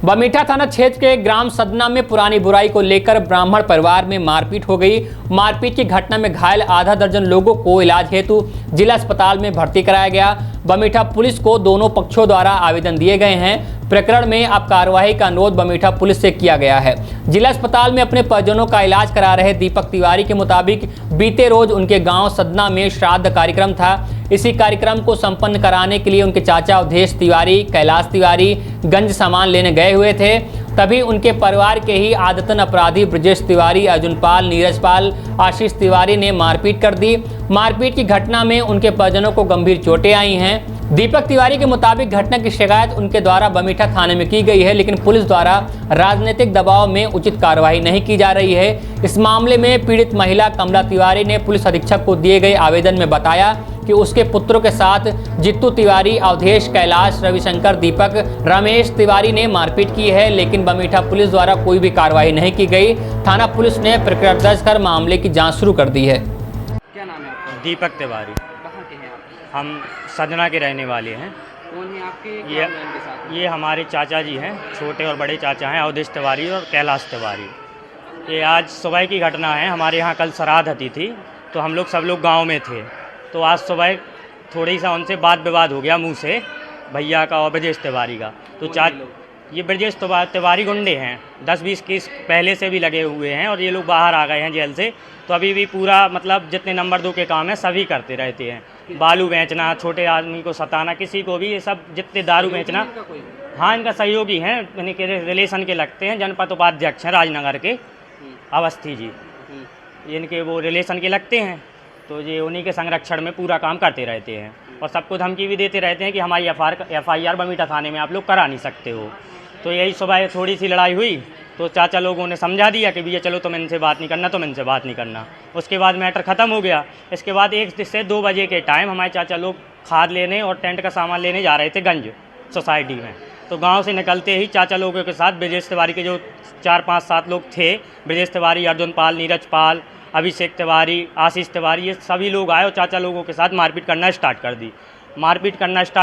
बमीठा थाना क्षेत्र के ग्राम सदना में पुरानी बुराई को लेकर ब्राह्मण परिवार में मारपीट हो गई। मारपीट की घटना में घायल आधा दर्जन लोगों को इलाज हेतु जिला अस्पताल में भर्ती कराया गया। बमीठा पुलिस को दोनों पक्षों द्वारा आवेदन दिए गए हैं। प्रकरण में अब कार्रवाई का अनुरोध बमीठा पुलिस से किया गया है। जिला अस्पताल में अपने परिजनों का इलाज करा रहे दीपक तिवारी के मुताबिक बीते रोज उनके गांव सदना में श्राद्ध कार्यक्रम था। इसी कार्यक्रम को संपन्न कराने के लिए उनके चाचा अवधेश तिवारी, कैलाश तिवारी गंज सामान लेने गए हुए थे। तभी उनके परिवार के ही आदतन अपराधी ब्रजेश तिवारी, अर्जुन पाल, नीरज पाल, आशीष तिवारी ने मारपीट कर दी। मारपीट की घटना में उनके परिजनों को गंभीर चोटें आई हैं। दीपक तिवारी के मुताबिक घटना की शिकायत उनके द्वारा बमीठा थाने में की गई है, लेकिन पुलिस द्वारा राजनीतिक दबाव में उचित कार्रवाई नहीं की जा रही है। इस मामले में पीड़ित महिला कमला तिवारी ने पुलिस अधीक्षक को दिए गए आवेदन में बताया कि उसके पुत्रों के साथ जित्तू तिवारी, अवधेश, कैलाश, रविशंकर, दीपक, रमेश तिवारी ने मारपीट की है, लेकिन बमीठा पुलिस द्वारा कोई भी कार्रवाई नहीं की गई। थाना पुलिस ने प्रकरण दर्ज कर मामले की जांच शुरू कर दी है। क्या नाम है आपका? दीपक तिवारी। कहाँ के हैं आप? हम सजना के रहने वाले हैं। कौन है आपके के साथ? ये हमारे चाचा जी हैं, छोटे और बड़े चाचा हैं, अवधेश तिवारी और कैलाश तिवारी। ये आज सुबह की घटना है। हमारे यहाँ कल श्राद्ध हती थी, तो हम लोग सब लोग गांव में थे। तो आज सुबह थोड़ी सा उनसे वाद विवाद हो गया मुंह से, भैया का और ब्रजेश तिवारी का। तो ये ब्रजेश तिवारी गुंडे हैं, 10-20 केस पहले से भी लगे हुए हैं और ये लोग बाहर आ गए हैं जेल से। तो अभी भी पूरा मतलब जितने नंबर 2 के काम है सभी करते रहते हैं। बालू बेचना, छोटे आदमी को सताना, किसी को भी, ये सब जितने दारू बेचना। हाँ, इनका सहयोगी हैं, इनके रिलेशन के लगते हैं। जनपद उपाध्यक्ष हैं राजनगर के अवस्थी जी, इनके वो रिलेशन के लगते हैं। तो ये उन्हीं के संरक्षण में पूरा काम करते रहते हैं और सबको धमकी भी देते रहते हैं कि हमारी FIR बमीठा थाने में आप लोग करा नहीं सकते हो। तो यही सुबह थोड़ी सी लड़ाई हुई, तो चाचा लोगों ने समझा दिया कि भैया चलो तुम इनसे बात नहीं करना, तुम इनसे बात नहीं करना। उसके बाद मैटर ख़त्म हो गया। इसके बाद 1 से 2 बजे के टाइम हमारे चाचा लोग खाद लेने और टेंट का सामान लेने जा रहे थे गंज सोसाइटी में। तो गांव से निकलते ही चाचा लोगों के साथ ब्रजेश तिवारी के जो 4-5-7 लोग थे, ब्रजेश तिवारी, अर्जुन पाल, नीरज पाल, अभिषेक तिवारी, आशीष तिवारी, ये सभी लोग आए और चाचा लोगों के साथ मारपीट करना स्टार्ट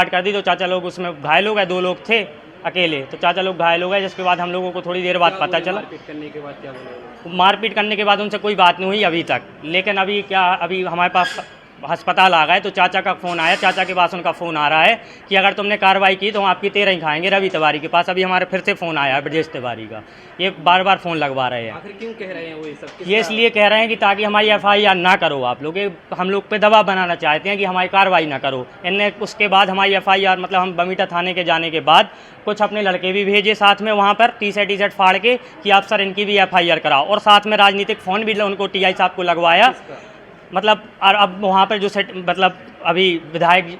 कर दी। तो चाचा लोग उसमें घायल हो गए। 2 लोग थे अकेले, तो चाचा लोग घायल हो गए। जिसके बाद हम लोगों को थोड़ी देर बाद पता चला। मारपीट करने के बाद क्या बोला? मारपीट करने के बाद उनसे कोई बात नहीं हुई अभी तक। लेकिन अभी हमारे पास अस्पताल आ गए तो चाचा का फ़ोन आया। चाचा के पास उनका फ़ोन आ रहा है कि अगर तुमने कार्रवाई की तो हम आपकी 13 ही खाएंगे। रवि तिवारी के पास अभी हमारे फिर से फ़ोन आया है, ब्रजेश तिवारी का। ये बार फ़ोन लगवा रहे हैं। आखिर क्यों कह रहे हैं वो ये सब? ये इसलिए कह रहे हैं कि ताकि हमारी FIR ना करो आप लोग। हम लोग पे दबाव बनाना चाहते हैं कि हमारी कार्रवाई ना करो। इनने उसके बाद हमारी FIR मतलब हम बमीठा थाने के जाने के बाद कुछ अपने लड़के भी भेजे साथ में वहाँ पर टी-शर्ट फाड़ के कि आप सर इनकी भी FIR कराओ। और साथ में राजनीतिक फ़ोन भी उनको TI साहब को लगवाया। मतलब और अब वहाँ पर जो मतलब अभी विधायक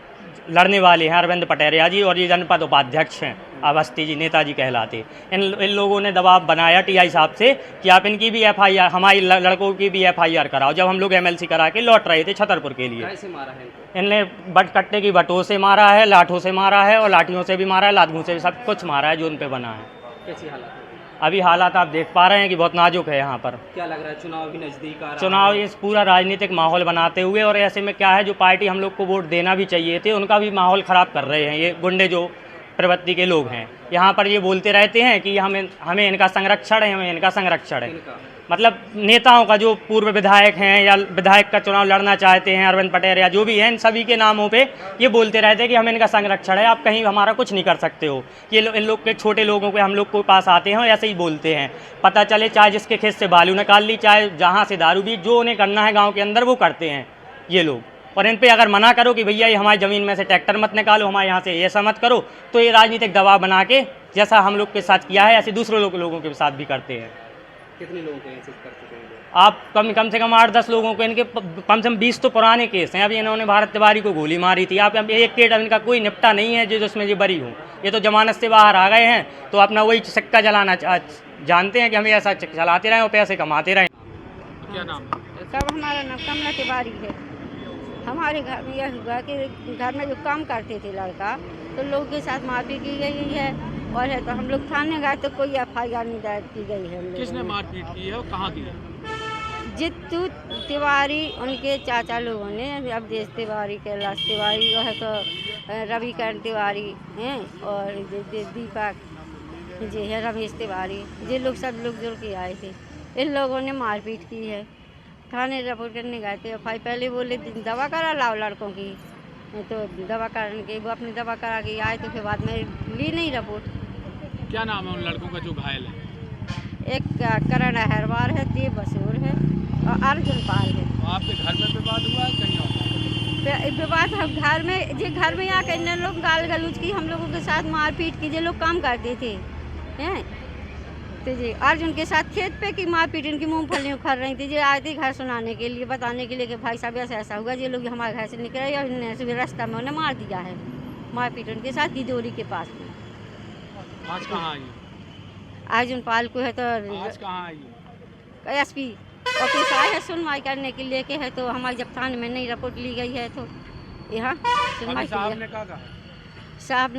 लड़ने वाले हैं अरविंद पटेरिया जी, और ये जनपद उपाध्यक्ष हैं अवस्थी जी, नेताजी कहलाते। इन लोगों ने दबाव बनाया TI साहब से कि आप इनकी भी FIR, हमारी लड़कों की भी FIR कराओ। जब हम लोग MLC करा के लौट रहे थे छतरपुर के लिए। कैसे मारा है इनको? इनने कट्टे की बटों से मारा है, लाठों से मारा है और लाठियों से भी मारा है, लातों से भी, सब कुछ मारा है जो उन पे बना है। कैसी हालत है? अभी हालात आप देख पा रहे हैं कि बहुत नाजुक है यहाँ पर। क्या लग रहा है, चुनाव भी नज़दीक आ रहा है? चुनाव इस पूरा राजनीतिक माहौल बनाते हुए, और ऐसे में क्या है, जो पार्टी हम लोग को वोट देना भी चाहिए थे उनका भी माहौल ख़राब कर रहे हैं ये गुंडे जो प्रवृत्ति के लोग हैं। यहाँ पर ये बोलते रहते हैं कि हमें इनका संरक्षण है, हमें इनका संरक्षण है। मतलब नेताओं का, जो पूर्व विधायक हैं या विधायक का चुनाव लड़ना चाहते हैं, अरविंद पटेरिया जो भी हैं, इन सभी के नामों पे ये बोलते रहते हैं कि हमें इनका संरक्षण है, आप कहीं हमारा कुछ नहीं कर सकते हो। ये इन लोग के छोटे लोगों के हम लोग के पास आते हैं और ऐसे ही बोलते हैं। पता चले चाहे जिसके खेत से बालू निकाल ली, चाहे जहाँ से दारू भी, जो उन्हें करना है गाँव के अंदर वो करते हैं ये लोग। और इन पर अगर मना करो कि भैया ये हमारी ज़मीन में से ट्रैक्टर मत निकालो, हमारे यहाँ से ऐसा मत करो, तो ये राजनीतिक दबाव बना के जैसा हम लोग के साथ किया है ऐसे दूसरे लोगों के साथ भी करते हैं। कितने लोगों को ऐसे कर चुके हैं? आप कम से कम 8-10 लोगों को, इनके कम से कम 20 तो पुराने केस हैं। अभी इन्होंने भारत तिवारी को गोली मारी थी। आप एक केस इनका कोई निपटा नहीं है जिसमें ये बरी हो। ये तो जमानत से बाहर आ गए हैं, तो अपना वही सिक्का जलाना जानते हैं कि हमें ऐसा चलाते रहें और पैसे कमाते रहें। क्या नाम है? सब हमारा नाम कमला तिवारी है। हमारे घर में यह हुआ कि घर में जो काम करते थे लड़का, तो लोगों के साथ मारपीट की गई है और है तो हम लोग थाने गए तो कोई FIR नहीं दायर की गई है। किसने मारपीट की है और कहाँ की है? जित्तू तिवारी, उनके चाचा लोगों ने, अवधेश तिवारी, कैलाश तिवारी और है तो रविकरण तिवारी हैं और दीपक जी है रमेश तिवारी। ये लोग सब लोग जुड़ के आए थे। इन लोगों ने मारपीट की है। थाने रिपोर्ट करने गए थे। भाई पहले बोले दवा करा लाओ लड़कों की, तो दवा कराने के वो अपनी दवा करा के आए तो फिर बाद में ली नहीं रिपोर्ट। क्या नाम है उन लड़कों का जो घायल है? एक करण अहरवार है, देव बसूर है और अर्जुन पाल है। तो आपके घर में विवाद हुआ है कहीं और? विवाद हम घर में जे घर में आकर इन लोग गाल गलूज की, हम लोगों के साथ मारपीट की। जो लोग काम करते थे हैं तो जी अर्जुन के साथ खेत पे की मारपीट, इनकी मूंगफली उखड़ रही थी। जो आए थे घर सुनाने के लिए, बताने के लिए कि भाई साहब ऐसा ऐसा हुआ। ये लोग हमारे घर से निकले और इन्हें रास्ता में उन्हें मार दिया है। मारपीट उनके साथ दिदोरी के पास में। आज कहाँ आई? अर्जुन पाल को है तो आज कहाँ आई? एसपी ऑफिस आए हैं सुनवाई करने के लिए के है, तो हमारी जब थाने में नहीं रिपोर्ट ली गई है तो यहाँ सुनवाई साहब की ने क्या कहा? साहब